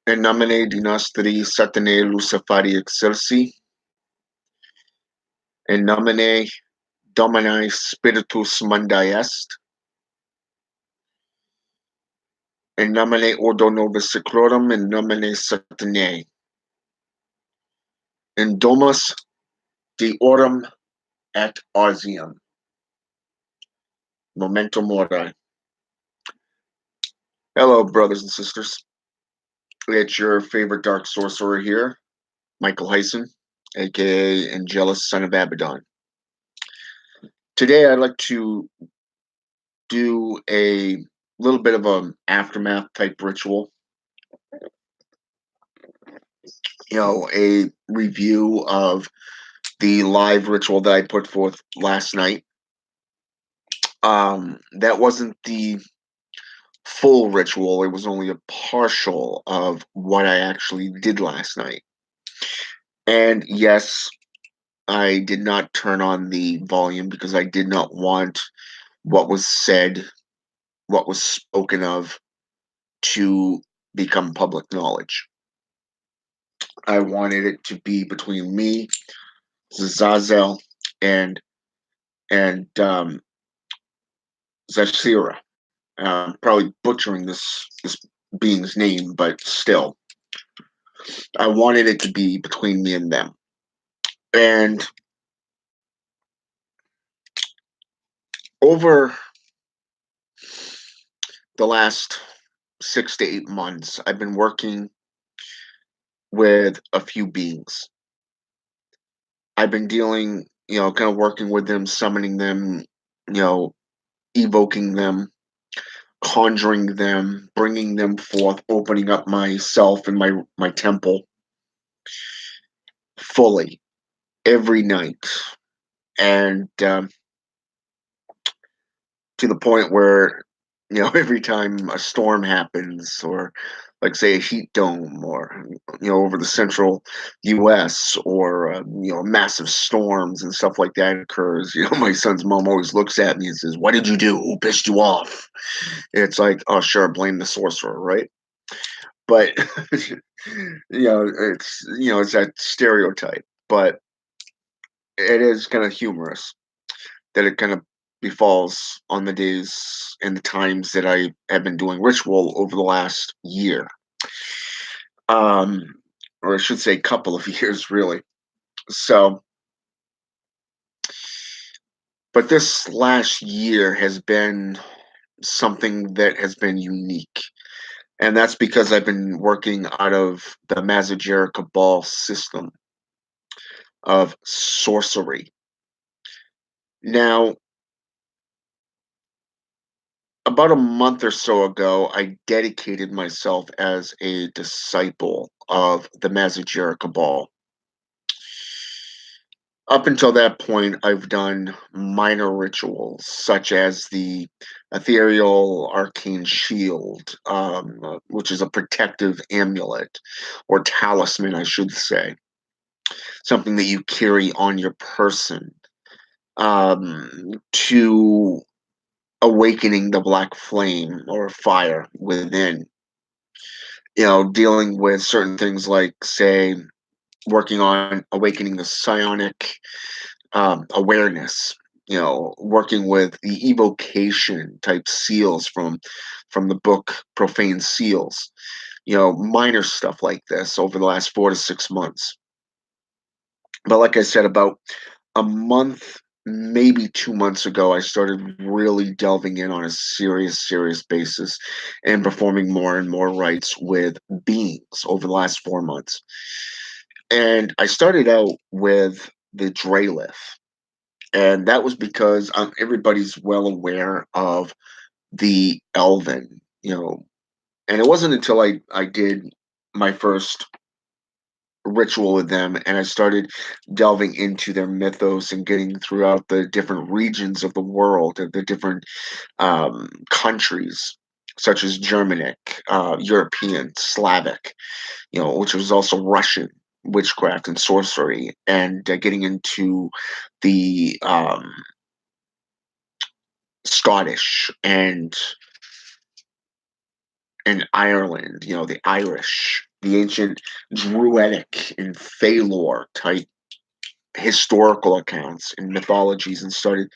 In nomine Dinastri Satanae Luciferi Excelsi, in nomine Domini Spiritus Mundi Est, in nomine Ordo Novus Seclorum, in nomine Satanae, in Domus Deorum et Arsium, Memento Mori. Hello, brothers and sisters. It's your favorite dark sorcerer here, Michael Hyson, aka Angelus, son of Abaddon. Today, I'd like to do a little bit of an aftermath type ritual. A review of the live ritual that I put forth last night. That wasn't the full ritual, it was only a partial of what I actually did last night. And yes, I did not turn on the volume because I did not want what was said, what was spoken of, to become public knowledge. I wanted it to be between me, Zazel, and Zashira. Probably butchering this being's name, but still, I wanted it to be between me and them. And over the last 6 to 8 months, I've been working with a few beings. I've been dealing, kind of working with them, summoning them, evoking them, conjuring them, bringing them forth, opening up myself and my temple fully every night. And to the point where, every time a storm happens, or like say a heat dome, or over the central US, or massive storms and stuff like that occurs, my son's mom always looks at me and says, "What did you do? Who pissed you off?" It's like, oh sure, blame the sorcerer, right? But it's that stereotype, but it is kind of humorous that it kind of befalls on the days and the times that I have been doing ritual over the last year. Um, or I should say couple of years really. So, but this last year has been something that has been unique. And that's because I've been working out of the Mazajera Cabal system of sorcery. Now, about a month or so ago, I dedicated myself as a disciple of the Mazajera Cabal. Up until that point, I've done minor rituals such as the ethereal arcane shield, which is a protective amulet or talisman, I should say, something that you carry on your person, to awakening the black flame or fire within. Dealing with certain things like, say, working on awakening the psionic awareness. Working with the evocation type seals from the book Profane Seals. Minor stuff like this over the last 4 to 6 months. But like I said, about a month, maybe 2 months ago, I started really delving in on a serious basis and performing more and more rites with beings over the last 4 months. And I started out with the Drelith. And that was because everybody's well aware of the Elven, and it wasn't until I did my first ritual with them and I started delving into their mythos and getting throughout the different regions of the world, the different countries, such as Germanic, European, Slavic, which was also Russian witchcraft and sorcery, and getting into the Scottish and Ireland, the Irish the ancient Druidic and Fey lore type historical accounts and mythologies, and started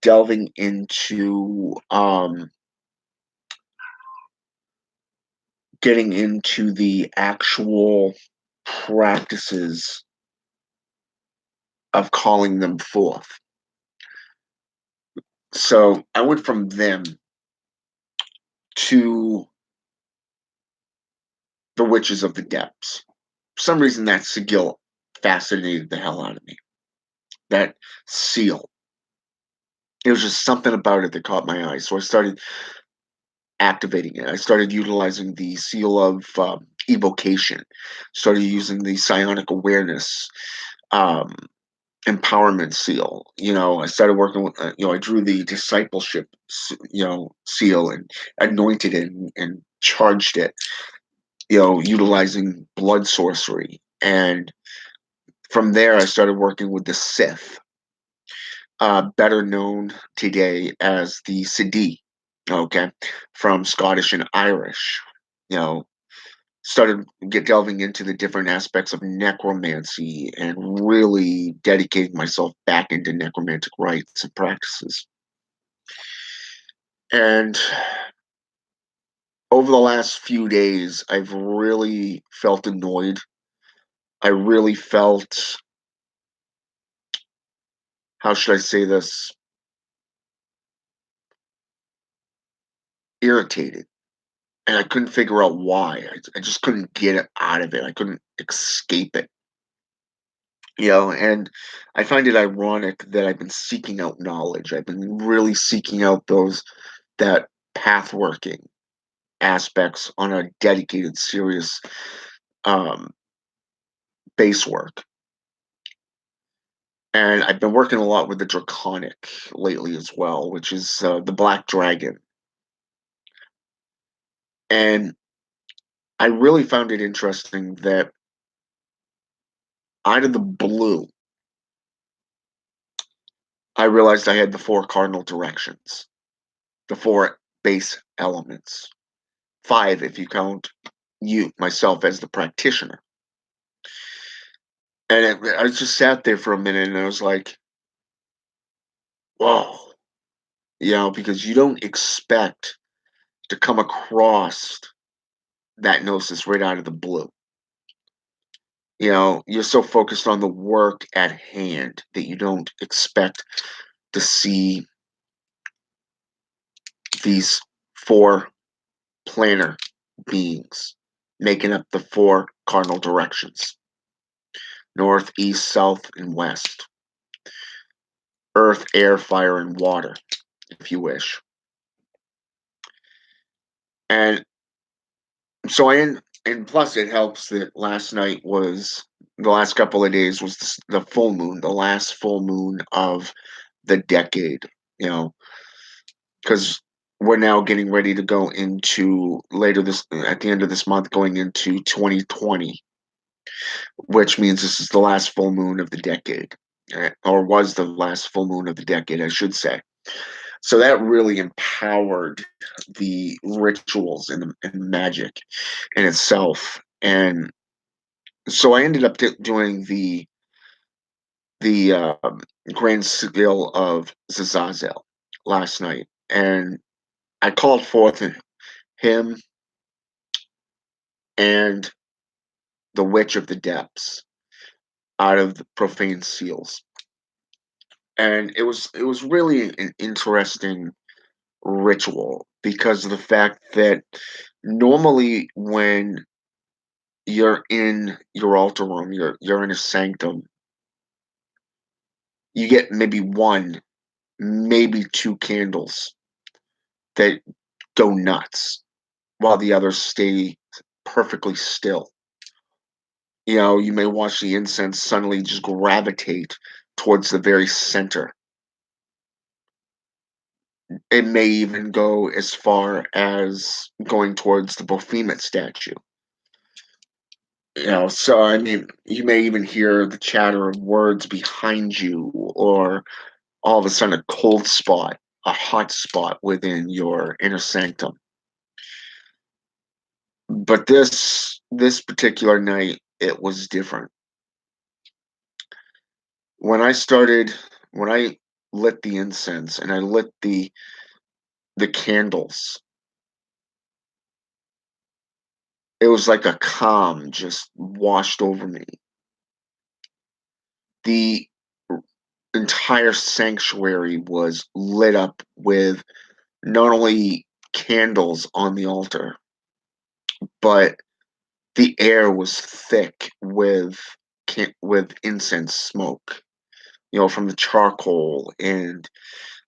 delving into getting into the actual practices of calling them forth. So I went from them to the Witches of the Depths. For some reason, that sigil fascinated the hell out of me. That seal. It was just something about it that caught my eye. So I started activating it. I started utilizing the seal of evocation, started using the psionic awareness um, empowerment seal. I started working with, I drew the discipleship, seal, and anointed it and charged it, utilizing blood sorcery. And from there, I started working with the Sith, better known today as the Sidi, okay, from Scottish and Irish. You know, started get delving into the different aspects of necromancy and really dedicating myself back into necromantic rites and practices. And over the last few days, I've really felt annoyed. I really felt, how should I say this, irritated. And I couldn't figure out why. I just couldn't get it out of it. I couldn't escape it. And I find it ironic that I've been seeking out knowledge. I've been really seeking out that path working aspects on a dedicated, serious um, base work. And I've been working a lot with the Draconic lately as well, which is the Black Dragon. And I really found it interesting that out of the blue, I realized I had the four cardinal directions, the four base elements, five if you count myself, as the practitioner. And I just sat there for a minute and I was like, whoa, because you don't expect to come across that gnosis right out of the blue. You're so focused on the work at hand that you don't expect to see these four planar beings making up the four cardinal directions: north, east, south, and west. Earth, air, fire, and water, if you wish. And so and plus it helps that last night was the last couple of days was the full moon, the last full moon of the decade, because we're now getting ready to go into later this at the end of this month, going into 2020, which means this is the last full moon of the decade, or was the last full moon of the decade, I should say. So that really empowered the rituals and the magic in itself. And so I ended up doing the grand skill of Zazazel last night, and I called forth him and the Witch of the Depths out of the profane seals, and it was really an interesting ritual because of the fact that normally when you're in your altar room, you're in a sanctum, you get maybe one, maybe two candles that go nuts while the others stay perfectly still. You may watch the incense suddenly just gravitate towards the very center. It may even go as far as going towards the Baphomet statue. So I mean, you may even hear the chatter of words behind you, or all of a sudden a cold spot, a hot spot within your inner sanctum. But this particular night, it was different. When I started when I lit the incense and I lit the candles, it was like a calm just washed over me. The entire sanctuary was lit up with not only candles on the altar, but the air was thick with incense smoke, from the charcoal and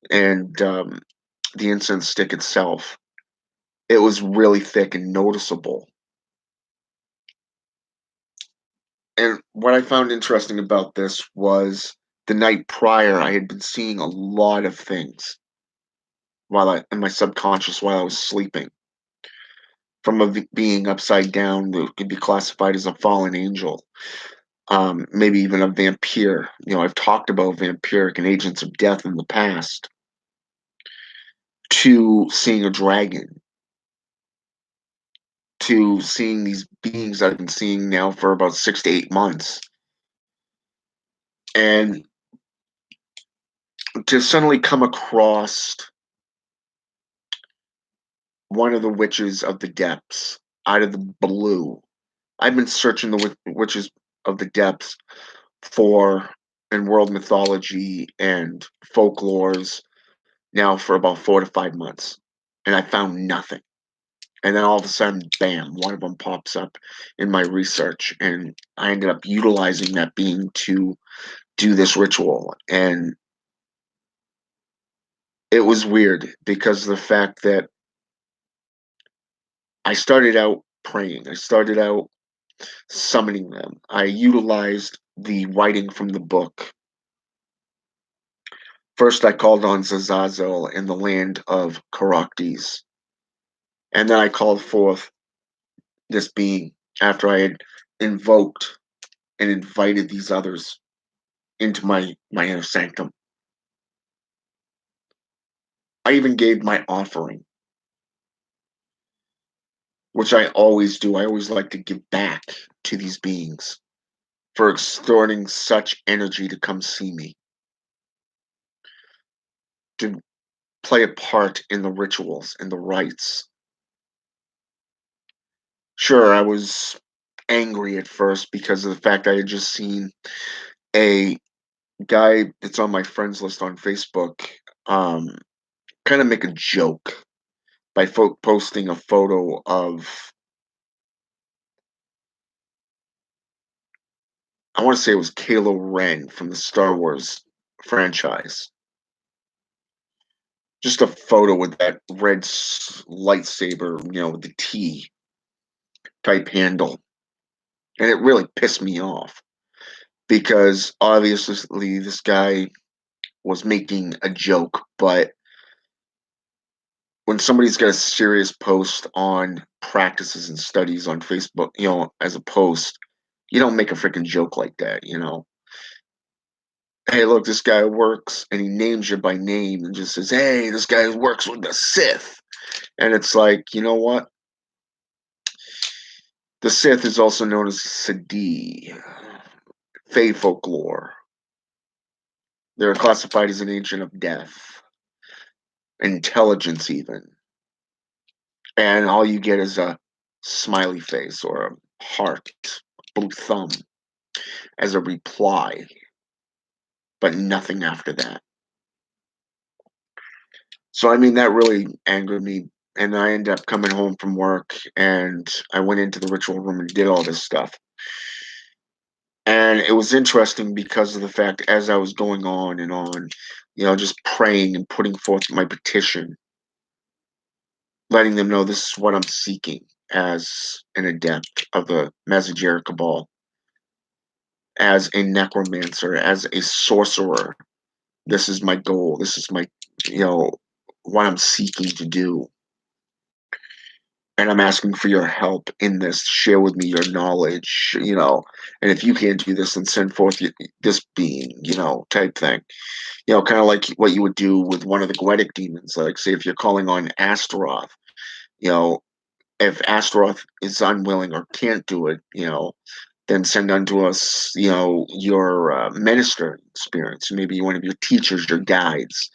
the incense stick itself. It was really thick and noticeable. And what I found interesting about this was the night prior, I had been seeing a lot of things in my subconscious while I was sleeping. From being upside down, that could be classified as a fallen angel, maybe even a vampire. I've talked about vampiric and agents of death in the past, to seeing a dragon, to seeing these beings I've been seeing now for about 6 to 8 months. And to suddenly come across one of the witches of the depths out of the blue. I've been searching the witches of the depths for in world mythology and folklores now for about 4 to 5 months, and I found nothing. And then all of a sudden, bam, one of them pops up in my research, and I ended up utilizing that being to do this ritual. And it was weird because of the fact that I started out praying. I started out summoning them. I utilized the writing from the book. First, I called on Zazazel in the land of Caractes, and then I called forth this being after I had invoked and invited these others into my inner sanctum. I even gave my offering, which I always do. I always like to give back to these beings for extorting such energy to come see me, to play a part in the rituals and the rites. Sure, I was angry at first because of the fact I had just seen a guy that's on my friends list on Facebook, um, kind of make a joke by posting a photo of, I want to say it was Kylo Ren from the Star Wars franchise. Just a photo with that red lightsaber, with the T type handle. And it really pissed me off because obviously this guy was making a joke, but when somebody's got a serious post on practices and studies on Facebook, as a post, you don't make a freaking joke like that. Hey, look, this guy works, and he names you by name and just says, hey, this guy works with the Sith. And it's like, you know what? The Sith is also known as Sadi, Fey folklore. They're classified as an agent of death, intelligence, even. And all you get is a smiley face or a heart, blue thumb as a reply, but nothing after that. So, I mean, that really angered me. And I ended up coming home from work and I went into the ritual room and did all this stuff. And it was interesting because of the fact as I was going on and on, just praying and putting forth my petition, letting them know this is what I'm seeking as an adept of the Mazajera Cabal, as a necromancer, as a sorcerer. This is my goal. This is my, you know, what I'm seeking to do. And I'm asking for your help in this. Share with me your knowledge. And if you can't do this, then send forth this being, type thing. Kind of like what you would do with one of the Goetic demons. Like, say, if you're calling on Astaroth, you know, if Astaroth is unwilling or can't do it, then send unto us, your minister spirits, maybe one of your teachers, your guides.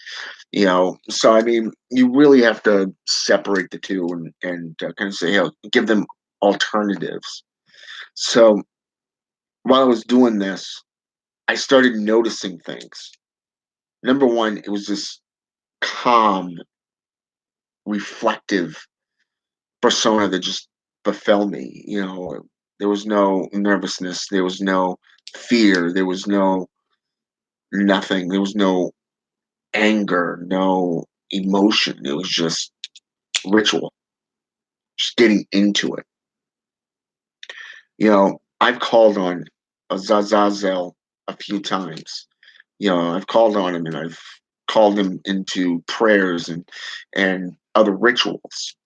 So I mean, you really have to separate the two and kind of say, give them alternatives. So while I was doing this, I started noticing things. Number one, it was this calm, reflective persona that just befell me. There was no nervousness, there was no fear, there was no nothing, there was no anger, no emotion. It was just ritual, just getting into it. I've called on Azazel a few times. I've called on him and I've called him into prayers and other rituals,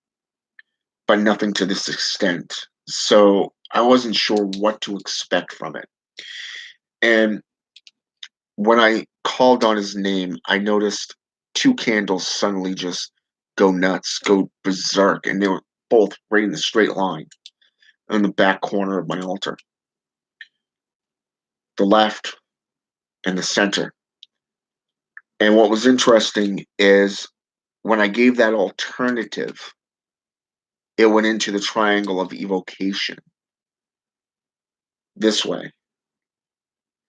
but nothing to this extent. So I wasn't sure what to expect from it. And when I called on his name, I noticed two candles suddenly just go nuts, go berserk, and they were both right in the straight line in the back corner of my altar, the left and the center. And what was interesting is when I gave that alternative, it went into the triangle of evocation this way.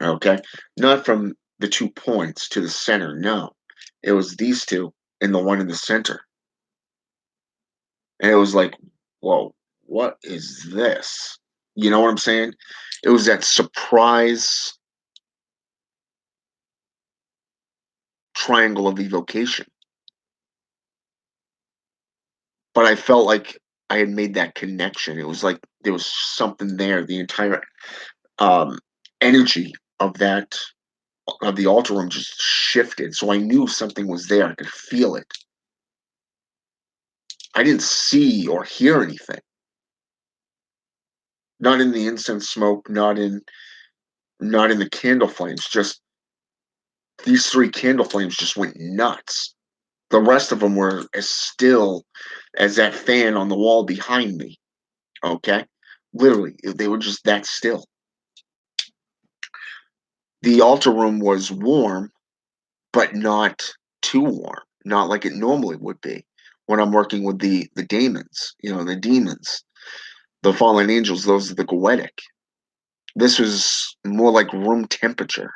Okay. Not from the 2 points to the center, no. It was these 2 and the one in the center. And it was like, "Whoa, what is this?" You know what I'm saying? It was that surprise triangle of evocation. But I felt like I had made that connection. It was like there was something there. The entire, um, energy of the altar room just shifted, so I knew something was there. I could feel it. I didn't see or hear anything. Not in the incense smoke, not in the candle flames, just these 3 candle flames just went nuts. The rest of them were as still as that fan on the wall behind me, okay? Literally, they were just that still. The altar room was warm, but not too warm, not like it normally would be when I'm working with the demons, the demons, the fallen angels, those are the goetic. This was more like room temperature.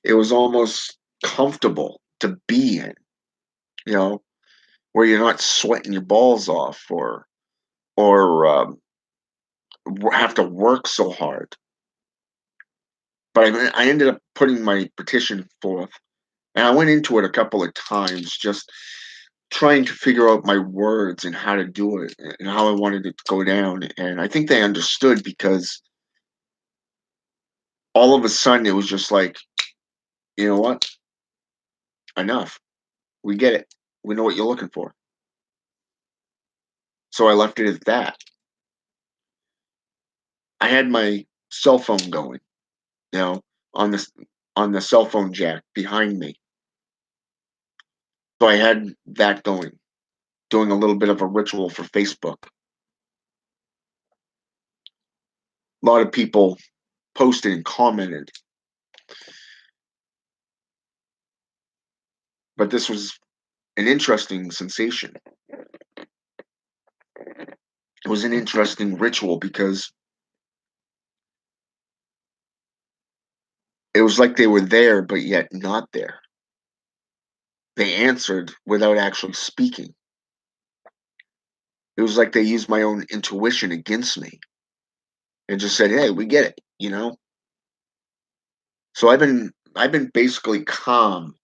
It was almost comfortable to be in, you know, where you're not sweating your balls off or have to work so hard. But I ended up putting my petition forth, and I went into it a couple of times, just trying to figure out my words and how to do it and how I wanted it to go down. And I think they understood because all of a sudden it was just like, you know what? Enough. We get it. We know what you're looking for. So I left it at that. I had my cell phone going, you know, on this on the cell phone jack behind me. So I had that going, doing a little bit of a ritual for Facebook. A lot of people posted and commented, but this was an interesting sensation. It was an interesting ritual because it was like they were there, but yet not there. They answered without actually speaking. It was like they used my own intuition against me and just said, "Hey, we get it." So I've been basically calm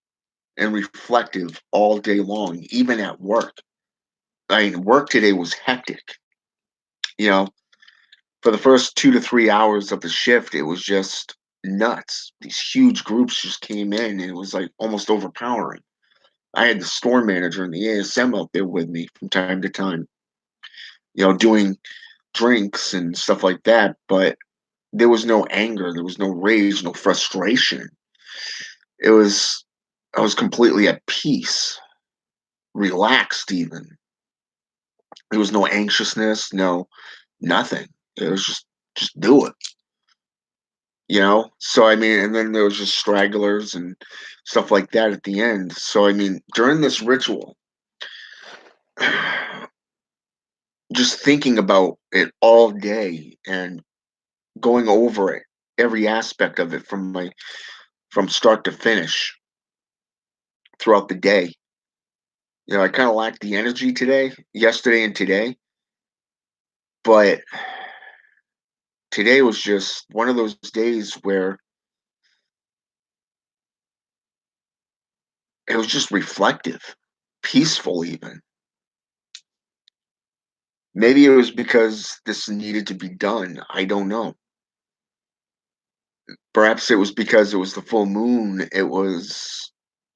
and reflective all day long, even at work. I mean, work today was hectic. You know, for the first 2 to 3 hours of the shift, it was just nuts. These huge groups just came in, and it was like almost overpowering. I had the store manager and the ASM out there with me from time to time, doing drinks and stuff like that. But there was no anger, there was no rage, no frustration. It was, I was completely at peace, relaxed even. There was no anxiousness, no nothing. It was just do it, you know? So I mean, and then there was just stragglers and stuff like that at the end. So I mean, during this ritual, just thinking about it all day and going over it, every aspect of it from start to finish throughout the day. You know, I kind of lacked the energy today, yesterday and today, but today was just one of those days where it was just reflective, peaceful even. Maybe it was because this needed to be done. I don't know. Perhaps it was because it was the full moon. It was,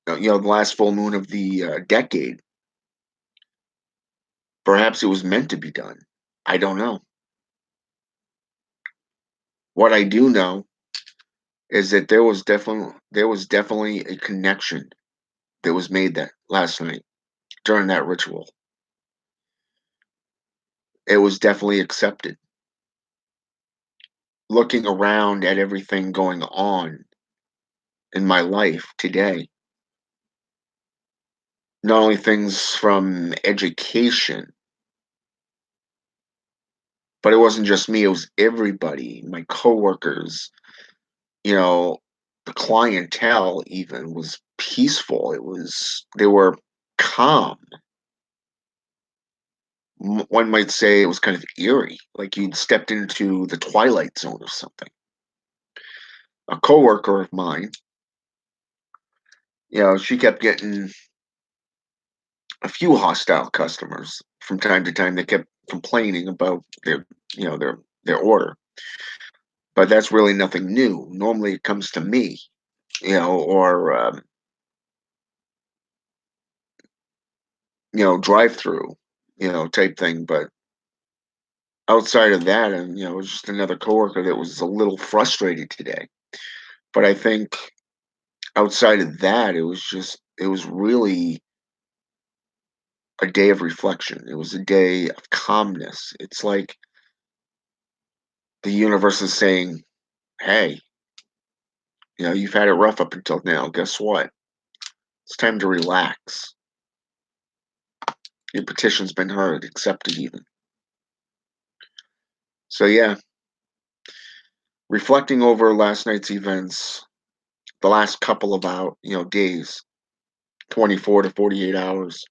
the last full moon of the decade. Perhaps it was meant to be done. I don't know. What I do know is that there was definitely a connection that was made that last night during that ritual. It was definitely accepted. Looking around at everything going on in my life today, not only things from education, but it wasn't just me, it was everybody, my coworkers, you know, the clientele even was peaceful. They were calm. One might say it was kind of eerie, like you'd stepped into the twilight zone or something. A coworker of mine, she kept getting a few hostile customers from time to time. They kept complaining about their order, but that's really nothing new. Normally, it comes to me, or drive through, type thing. But outside of that, and it was just another coworker that was a little frustrated today. But I think outside of that, it was really a day of reflection. It was a day of calmness. It's like the universe is saying, "Hey, you've had it rough up until now. Guess what? It's time to relax. Your petition's been heard, accepted even." So yeah, reflecting over last night's events, the last couple of days, 24 to 48 hours,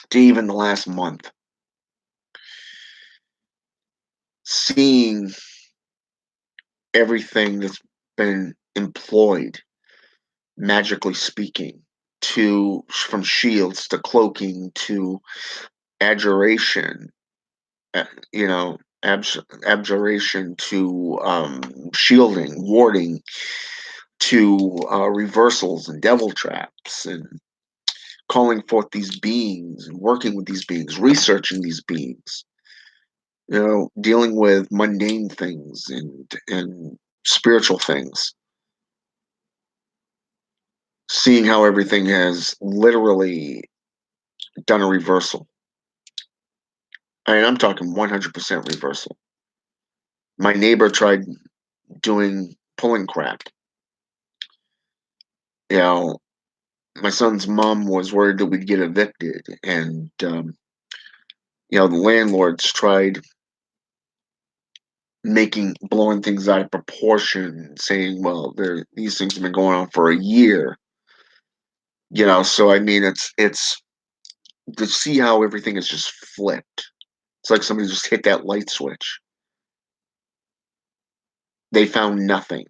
to even the last month, seeing everything that's been employed, magically speaking, to from shields to cloaking to adjuration, uh, you know, abjuration to shielding, warding, to reversals and devil traps, and calling forth these beings and working with these beings, researching these beings, dealing with mundane things and spiritual things, seeing how everything has literally done a reversal. I mean, I'm talking 100% reversal. My neighbor tried doing pulling crap. You know, my son's mom was worried that we'd get evicted, and the landlords tried blowing things out of proportion, saying, "Well, these things have been going on for a year." So I mean, it's to see how everything is just flipped. It's like somebody just hit that light switch. They found nothing.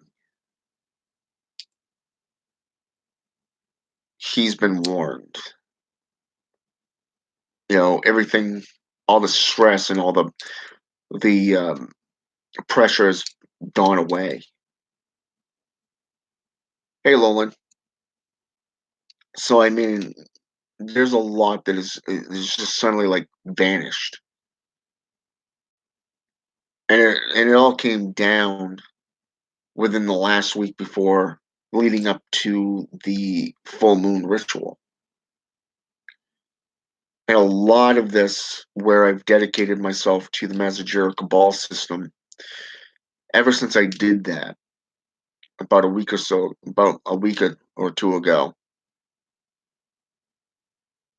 He's been warned. Everything, all the stress and all the pressure has gone away. Hey, Lolan. So I mean, there's a lot that is just suddenly like vanished, and it all came down within the last week before leading up to the full moon ritual. And a lot of this, where I've dedicated myself to the Mazajera Cabal system, ever since I did that about a week or two ago,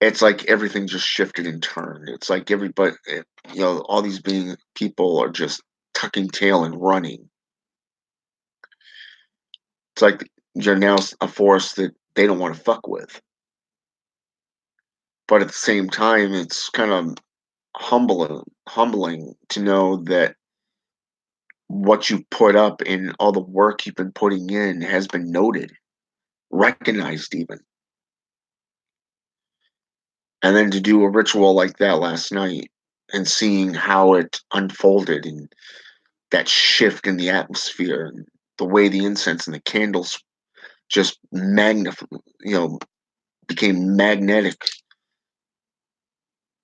it's like everything just shifted and turned. It's like everybody, all these people are just tucking tail and running. It's like you're now a force that they don't want to fuck with. But at the same time, it's kind of humbling to know that what you put up and all the work you've been putting in has been noted, recognized even. And then to do a ritual like that last night and seeing how it unfolded and that shift in the atmosphere and the way the incense and the candles just became magnetic,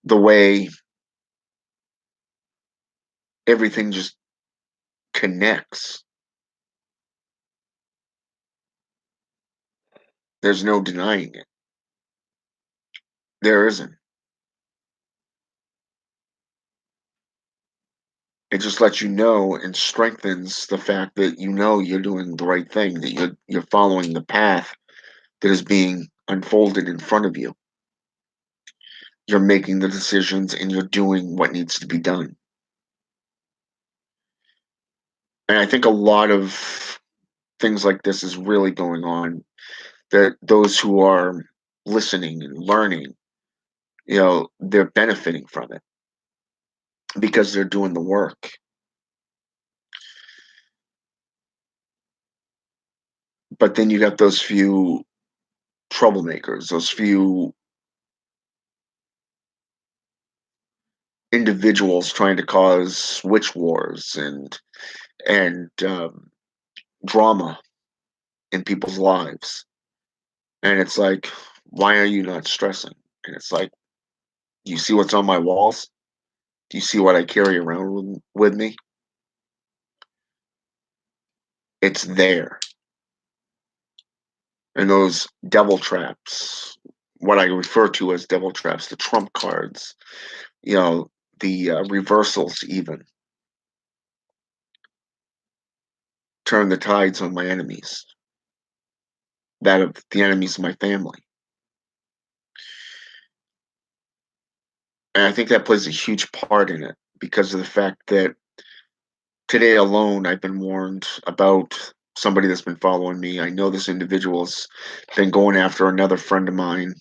the way everything just connects. There's no denying it. There isn't. It just lets you know and strengthens the fact that you know you're doing the right thing, that you're following the path that is being unfolded in front of you. You're making the decisions and you're doing what needs to be done. And I think a lot of things like this is really going on, that those who are listening and learning, they're benefiting from it because they're doing the work. But then you got those few troublemakers, those few individuals trying to cause witch wars and drama in people's lives. And it's like, why are you not stressing? And it's like, you see what's on my walls? Do you see what I carry around with me? It's there. And those devil traps, what I refer to as devil traps, the trump cards, you know, the reversals, even turn the tides on my enemies, that of the enemies of my family. And I think that plays a huge part in it because of the fact that today alone, I've been warned about somebody that's been following me. I know this individual's been going after another friend of mine.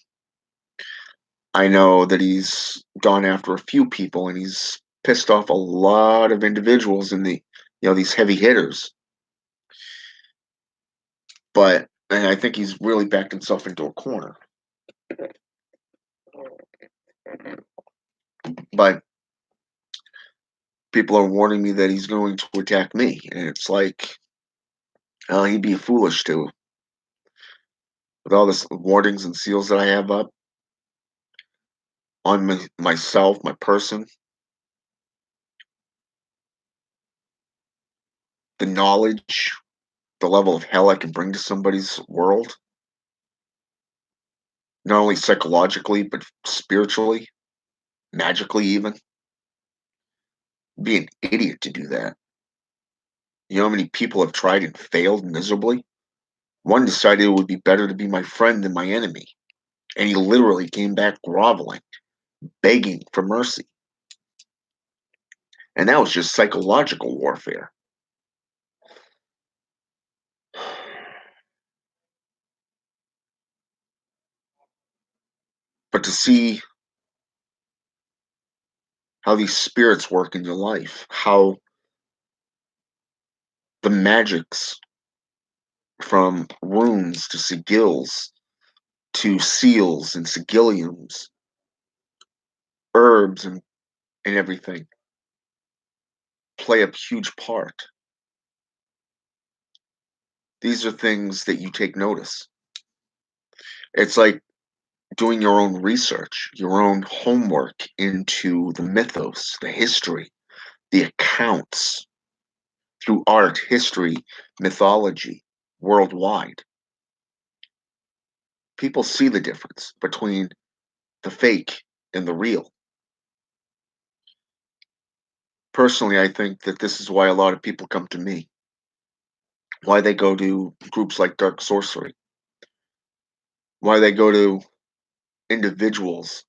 I know that he's gone after a few people and he's pissed off a lot of individuals in these heavy hitters. And I think he's really backed himself into a corner. But people are warning me that he's going to attack me. And it's like, he'd be foolish to. With all this warnings and seals that I have up on myself, my person, the knowledge, the level of hell I can bring to somebody's world, not only psychologically, but spiritually, magically, even. Be an idiot to do that. You know how many people have tried and failed miserably? One decided it would be better to be my friend than my enemy. And he literally came back groveling, begging for mercy. And that was just psychological warfare. But to see how these spirits work in your life, how the magics from runes to sigils to seals and sigilliums, herbs and everything play a huge part. These are things that you take notice. It's like doing your own research, your own homework into the mythos, the history, the accounts through art, history, mythology worldwide. People see the difference between the fake in the real. Personally, I think that this is why a lot of people come to me, why they go to groups like Dark Sorcery, why they go to individuals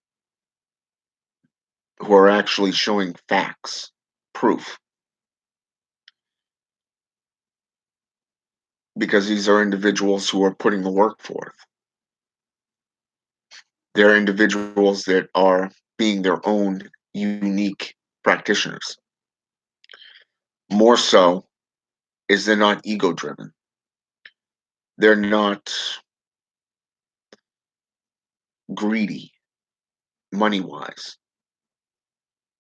who are actually showing facts, proof, because these are individuals who are putting the work forth. They're individuals that are being their own unique practitioners. More so is they're not ego driven. They're not greedy money wise.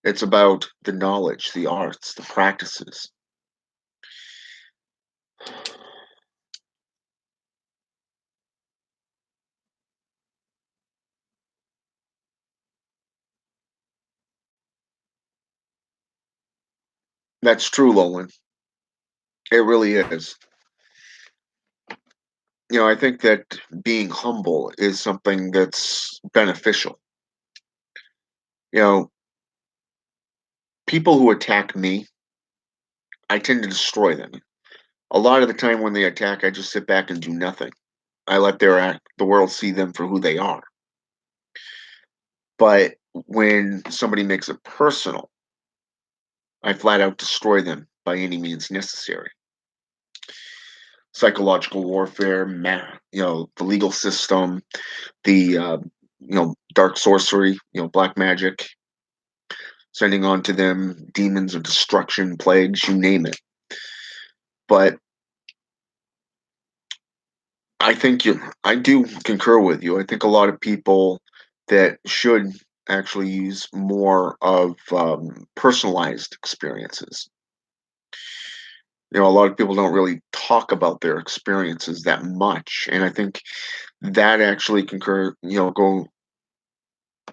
It's about the knowledge, the arts, the practices. That's true, Lolan. It really is. I think that being humble is something that's beneficial. You know, people who attack me, I tend to destroy them. A lot of the time when they attack, I just sit back and do nothing. I let the world see them for who they are. But when somebody makes it personal, I flat out destroy them by any means necessary. Psychological warfare, the legal system, the dark sorcery, black magic, sending on to them demons of destruction, plagues, you name it. But I do concur with you. I think a lot of people that should actually use more of personalized experiences. A lot of people don't really talk about their experiences that much, and I think that actually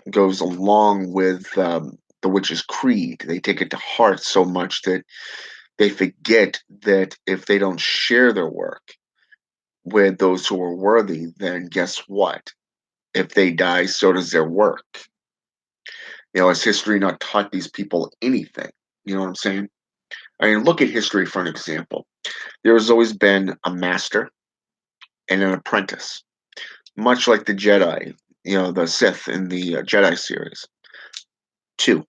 goes along with the witch's creed. They take it to heart so much that they forget that if they don't share their work with those who are worthy, then guess what? If they die, so does their work. Has history not taught these people anything? You know what I'm saying? I mean, look at history for an example. There has always been a master and an apprentice, much like the Jedi, the Sith in the Jedi series. Two,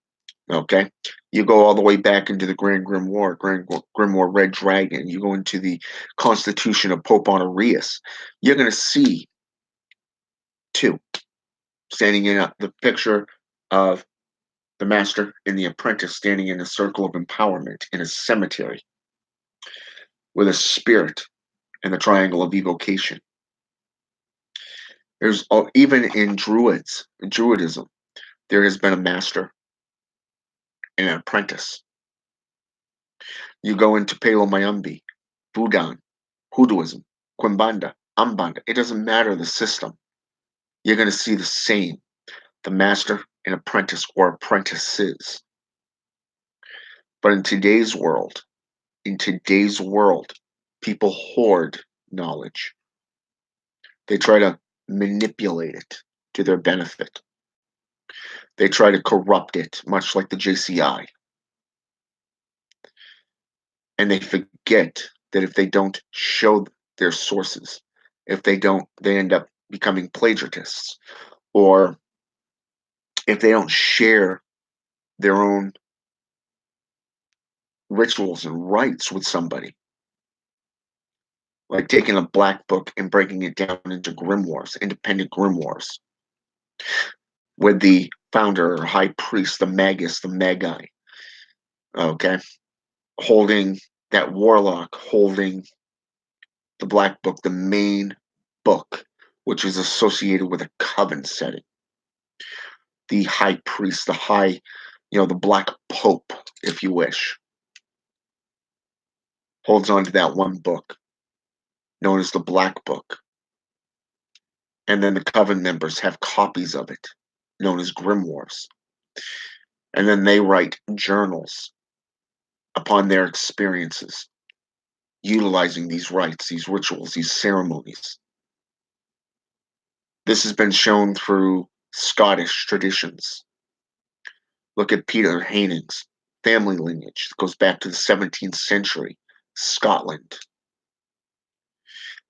okay? You go all the way back into the Grand Grimoire Red Dragon. You go into the Constitution of Pope Honorius. You're going to see two standing in the picture of the master and the apprentice standing in a circle of empowerment in a cemetery with a spirit and the triangle of evocation. Even in Druidism, there has been a master and an apprentice. You go into Palo Mayombe, Budan, Hoodooism, Quimbanda, Umbanda. It doesn't matter the system. You're going to see the same, the master and apprentice or apprentices. But in today's world, people hoard knowledge. They try to manipulate it to their benefit. They try to corrupt it, much like the JCI. And they forget that if they don't show their sources, if they don't, they end up becoming plagiarists. Or if they don't share their own rituals and rites with somebody, like taking a black book and breaking it down into grimoires, independent grimoires, with the founder or high priest, the magus, the magi, okay, holding that warlock, holding the black book, the main book, which is associated with a coven setting. The high priest, the black pope, if you wish, holds on to that one book known as the Black Book. And then the coven members have copies of it known as grimoires. And then they write journals upon their experiences, utilizing these rites, these rituals, these ceremonies. This has been shown through Scottish traditions, Look at Peter Heining's family lineage. It goes back to the 17th century, Scotland.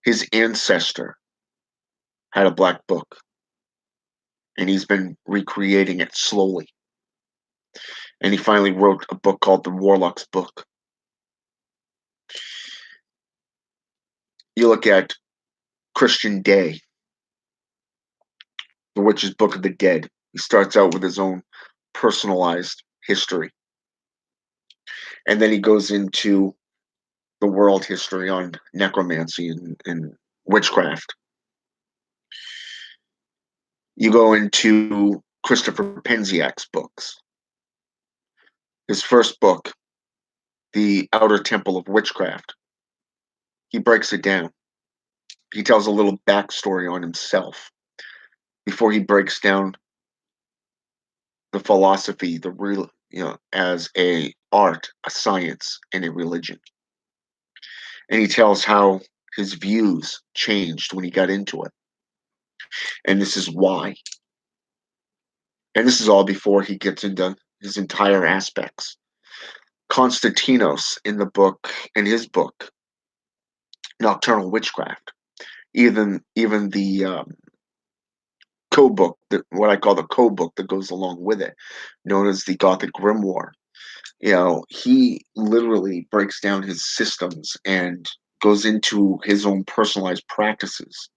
His ancestor had a black book, and he's been recreating it slowly. And he finally wrote a book called The Warlock's Book. You look at Christian Day, The Witch's Book of the Dead. He starts out with his own personalized history. And then he goes into the world history on necromancy and witchcraft. You go into Christopher Penziak's books. His first book, The Outer Temple of Witchcraft, he breaks it down. He tells a little backstory on himself before he breaks down the philosophy, the real, as a art, a science, and a religion. And he tells how his views changed when he got into it. And this is why. And this is all before he gets into his entire aspects. Constantinos in his book, Nocturnal Witchcraft, even the code book, what I call the code book that goes along with it, known as the Gothic Grimoire. He literally breaks down his systems and goes into his own personalized practices.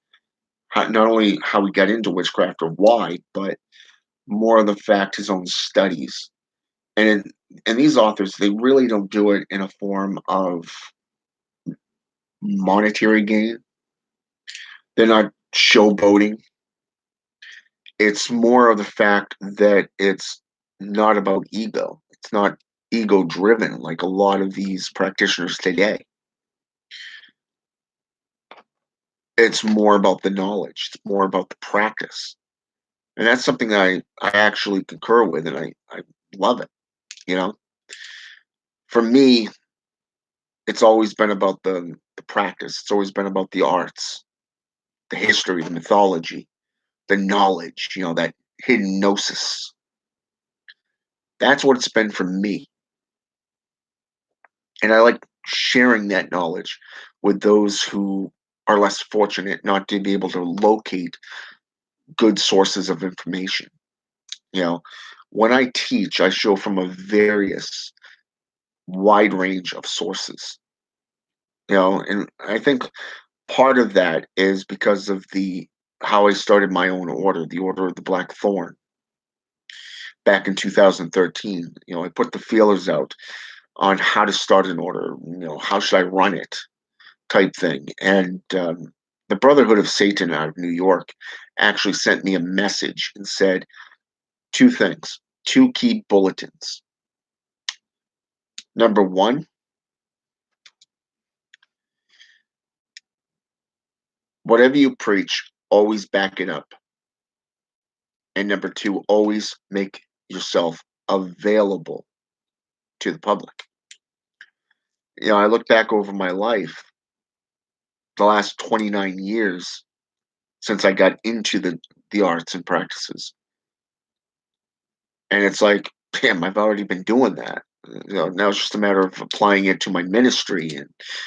Not only how he got into witchcraft or why, but more of the fact his own studies. And these authors, they really don't do it in a form of monetary gain. They're not showboating. It's more of the fact that it's not about ego. It's not ego driven like a lot of these practitioners today. It's more about the knowledge. It's more about the practice. And that's something that I actually concur with, and I love it. You know, for me, it's always been about the practice. It's always been about the arts, the history, the mythology, the knowledge, that hidden gnosis. That's what it's been for me. And I like sharing that knowledge with those who are less fortunate not to be able to locate good sources of information. You know, when I teach, I show from a various wide range of sources. And I think part of that is because of the how I started my own order, the Order of the Black Thorn, back in 2013. I put the feelers out on how to start an order, how should I run it, type thing. And the Brotherhood of Satan out of New York actually sent me a message and said two things, two key bulletins. Number one, whatever you preach, always back it up. And number two, always make yourself available to the public. I look back over my life, the last 29 years since I got into the arts and practices. And it's like, damn, I've already been doing that. Now it's just a matter of applying it to my ministry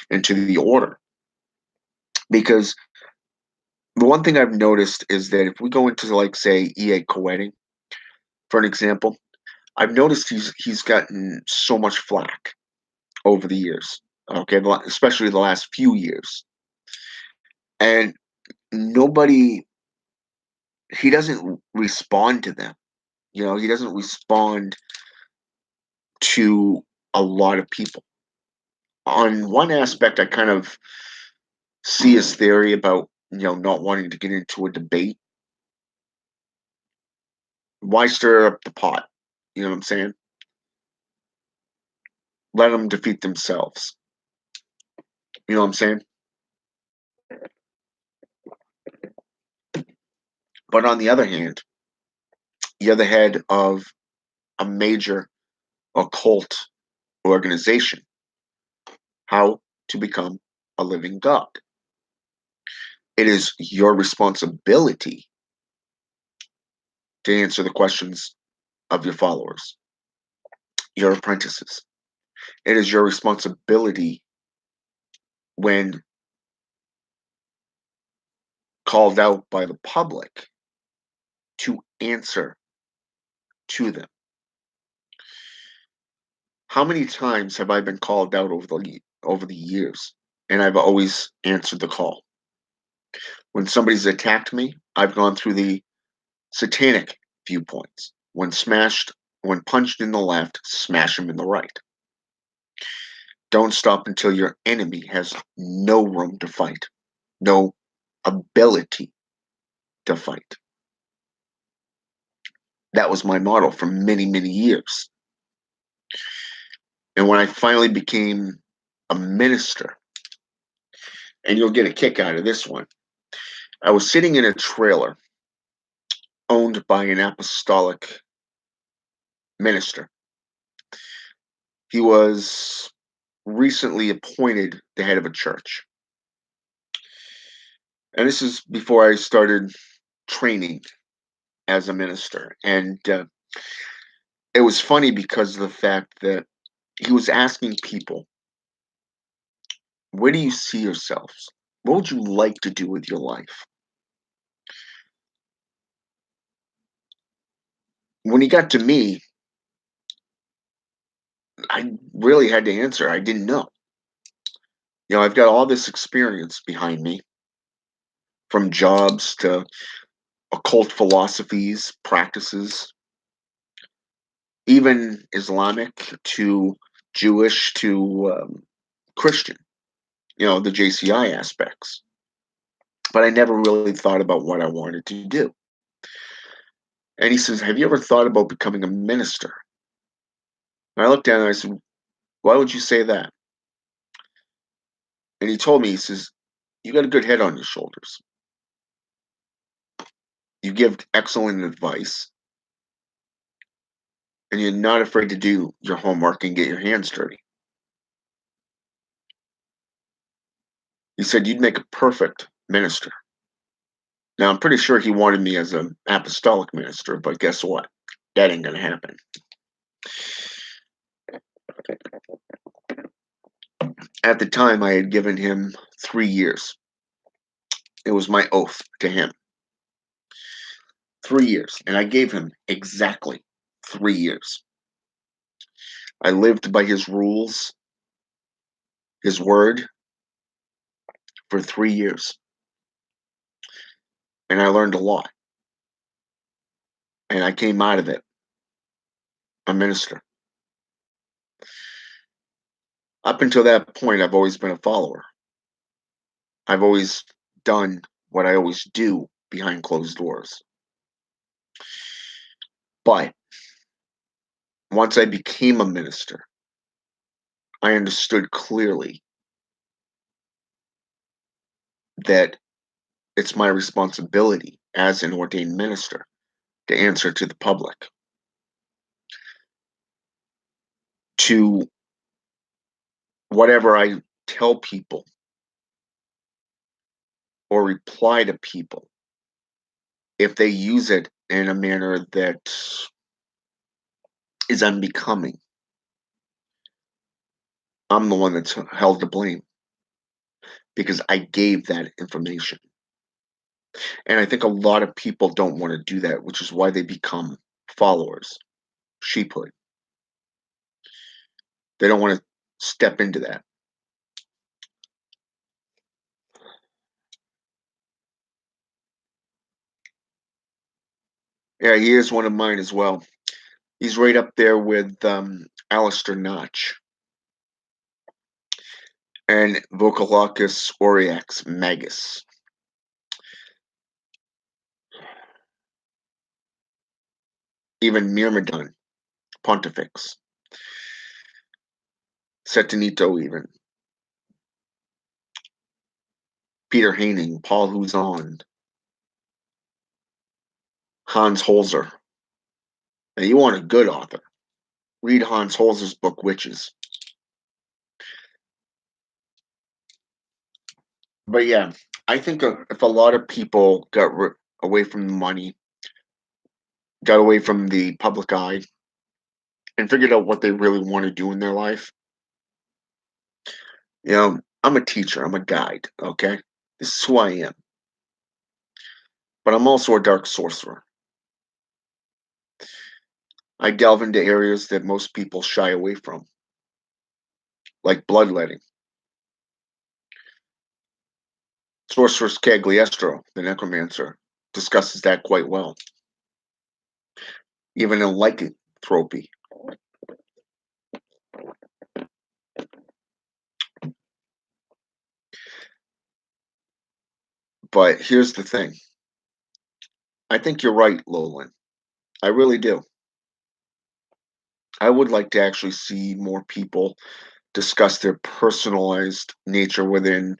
and to the order. Because the one thing I've noticed is that if we go into, like, say, E.A. Koetting, for an example, I've noticed he's gotten so much flack over the years. Okay, especially the last few years, and nobody, he doesn't respond to them. He doesn't respond to a lot of people. On one aspect, I kind of see his theory about not wanting to get into a debate. Why stir up the pot? You know what I'm saying? Let them defeat themselves. You know what I'm saying? But on the other hand, you're the head of a major occult organization. How to become a living God. It is your responsibility to answer the questions of your followers. your apprentices. It is your responsibility when called out by the public to answer to them. How many times have I been called out over the years, and I've always answered the call? When somebody's attacked me, I've gone through the satanic viewpoints. When punched in the left, smash him in the right. Don't stop until your enemy has no room to fight, no ability to fight. That was my motto for many, many years. And when I finally became a minister, and you'll get a kick out of this one, I was sitting in a trailer owned by an apostolic minister. He was recently appointed the head of a church. And this is before I started training as a minister. And it was funny because of the fact that he was asking people, where do you see yourselves? What would you like to do with your life? When he got to me, I really had to answer. I didn't know. I've got all this experience behind me, from jobs to occult philosophies, practices, even Islamic to Jewish to Christian, the JCI aspects. But I never really thought about what I wanted to do. And he says, have you ever thought about becoming a minister? And I looked down and I said, why would you say that? And he told me, he says, you got a good head on your shoulders. You give excellent advice. And you're not afraid to do your homework and get your hands dirty. He said, you'd make a perfect minister. Now, I'm pretty sure he wanted me as an apostolic minister, but guess what? That ain't going to happen. At the time, I had given him 3 years. It was my oath to him. 3 years. And I gave him exactly 3 years. I lived by his rules, his word, for 3 years. And I learned a lot. And I came out of it a minister. Up until that point, I've always been a follower. I've always done what I always do behind closed doors. But once I became a minister, I understood clearly that it's my responsibility as an ordained minister to answer to the public, to whatever I tell people or reply to people. If they use it in a manner that is unbecoming, I'm the one that's held to blame because I gave that information. And I think a lot of people don't want to do that, which is why they become followers, sheephood. They don't want to step into that. Yeah, he is one of mine as well. He's right up there with Alistair Notch and Vocalocus aureax magus. Even Myrmidon Pontifex. Setenito even. Peter Haining, Paul Huzon, Hans Holzer. Now you want a good author, read Hans Holzer's book, Witches. But yeah, I think if a lot of people got away from the money, got away from the public eye, and figured out what they really want to do in their life. I'm a teacher, I'm a guide, okay? This is who I am. But I'm also a dark sorcerer. I delve into areas that most people shy away from, like bloodletting. Sorceress Cagliostro, the necromancer, discusses that quite well. Even in lycanthropy. But here's the thing. I think you're right, Lolan. I really do. I would like to actually see more people discuss their personalized nature within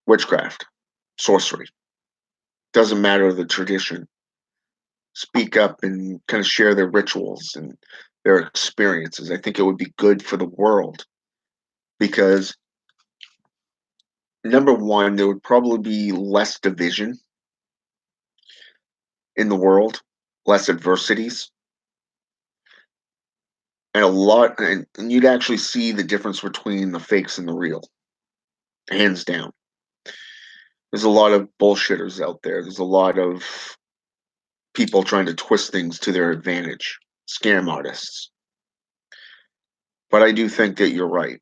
witchcraft, sorcery. Doesn't matter the tradition. Speak up and kind of share their rituals and their experiences. I think it would be good for the world because number one, there would probably be less division in the world, less adversities, and and you'd actually see the difference between the fakes and the real, hands down. There's a lot of bullshitters out there. There's a lot of people trying to twist things to their advantage, scam artists. But I do think that you're right.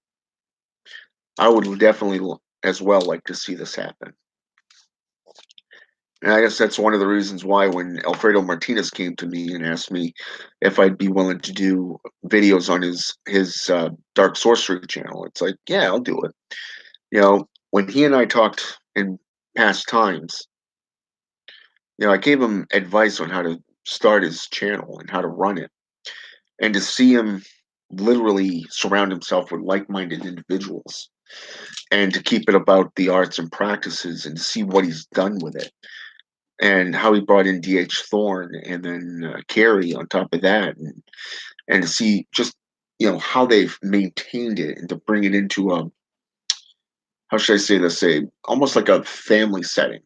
I would definitely as well like to see this happen. And I guess that's one of the reasons why when Alfredo Martinez came to me and asked me if I'd be willing to do videos on his dark sorcery channel, it's like, yeah, I'll do it. When he and I talked in past times, I gave him advice on how to start his channel and how to run it, and to see him literally surround himself with like-minded individuals and to keep it about the arts and practices and to see what he's done with it and how he brought in DH Thorne and then Carrie on top of that, and to see just how they've maintained it and to bring it into a, how should I say this, a almost like a family setting,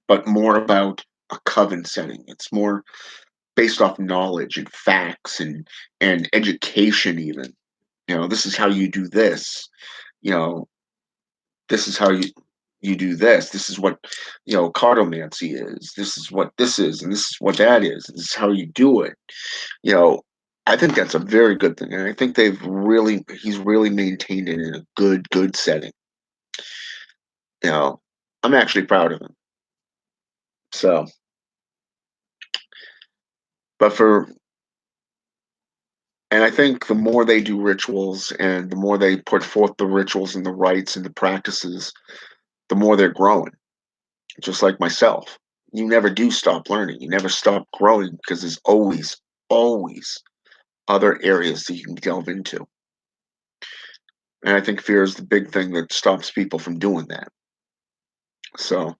but more about a coven setting. It's more based off knowledge and facts and education even. This is how you do this. You know, this is how you do this. This is what cartomancy is. This is what this is, and this is what that is. This is how you do it. You know, I think that's a very good thing, and I think he's really maintained it in a good setting. You know, I'm actually proud of him. So, but for and I think the more they do rituals and the more they put forth the rituals and the rites and the practices, the more they're growing. Just like myself. You never do stop learning. You never stop growing because there's always other areas that you can delve into. And I think fear is the big thing that stops people from doing that. So,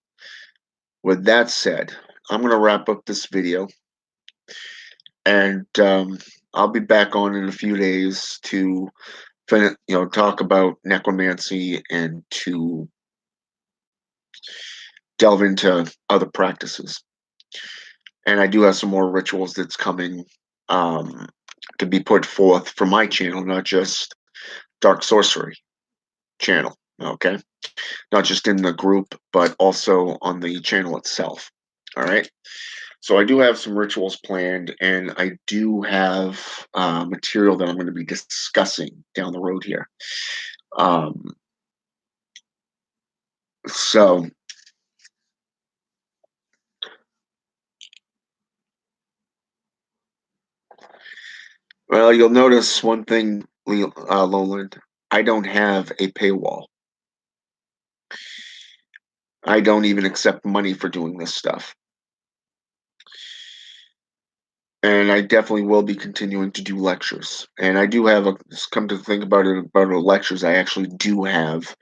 with that said, I'm going to wrap up this video and I'll be back on in a few days to talk about necromancy and to delve into other practices. And I do have some more rituals that's coming um, to be put forth for my channel, not just Dark Sorcery channel. Okay, not just in the group, but also on the channel itself. All right. So I do have some rituals planned, and I do have material that I'm going to be discussing down the road here. Um, so, well, you'll notice one thing, Lowland. I don't have a paywall. I don't even accept money for doing this stuff. And I definitely will be continuing to do lectures. And I do have come to think about it, about the lectures, I actually do have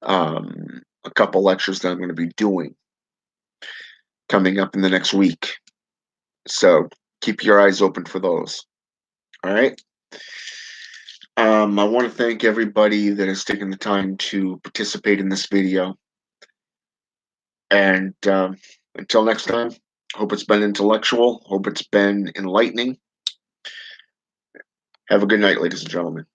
a couple lectures that I'm going to be doing coming up in the next week. So keep your eyes open for those. All right. I want to thank everybody that has taken the time to participate in this video. And until next time, hope it's been intellectual. Hope it's been enlightening. Have a good night, ladies and gentlemen.